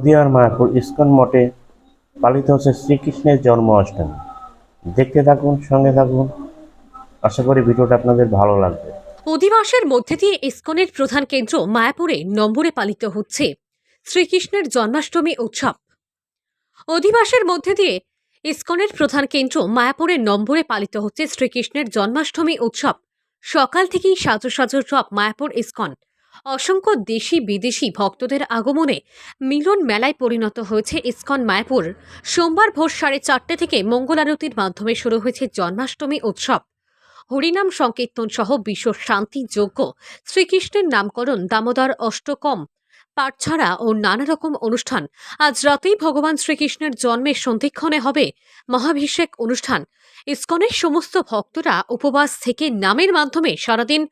নদিয়ার মায়াপুর ইস্কন মঠে পালিত হচ্ছে শ্রীকৃষ্ণের জন্মাষ্টমী। দেখতে থাকুন, সঙ্গে থাকুন। আশা করি ভিডিওটা আপনাদের ভালো লাগবে। অধিবাসের মধ্যে দিয়ে ইসকনের প্রধান কেন্দ্র মায়াপুরে নম্বরে পালিত হচ্ছে শ্রীকৃষ্ণের জন্মাষ্টমী উৎসব। অধিবাসের মধ্যে দিয়ে ইসকনের প্রধান কেন্দ্র মায়াপুরের নম্বরে পালিত হচ্ছে শ্রীকৃষ্ণের জন্মাষ্টমী উৎসব। সকাল থেকেই সাজো সাজো রব মায়াপুর ইসকন। অসংখ্য দেশি বিদেশি ভক্তদের আগমনে মিলন মেলায় পরিণত হয়েছে ইসকন মায়াপুর। সোমবার ভোর 4:30 থেকে মঙ্গল আরতির মাধ্যমে শুরু হয়েছে জন্মাষ্টমী উৎসব। হরিনাম সংকীর্তন সহ বিশ্ব শান্তি যজ্ঞ, শ্রীকৃষ্ণের নামকরণ, দামোদর অষ্টকম পাঠ ছাড়া ও নানা রকম অনুষ্ঠান। আজ রাতেই ভগবান শ্রীকৃষ্ণের জন্মের সন্ধিক্ষণে হবে মহাভিষেক অনুষ্ঠান। ইসকনের সমস্ত ভক্তরা উপবাস থেকে নামের মাধ্যমে সারাদিন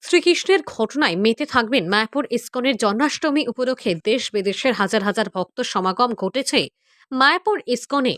শ্রীকৃষ্ণের ঘটনায় মেতে থাকবেন। মায়াপুর ইসকনের জন্মাষ্টমী উপলক্ষে দেশ বিদেশের হাজার হাজার ভক্ত সমাগম ঘটেছে মায়াপুর ইসকনে।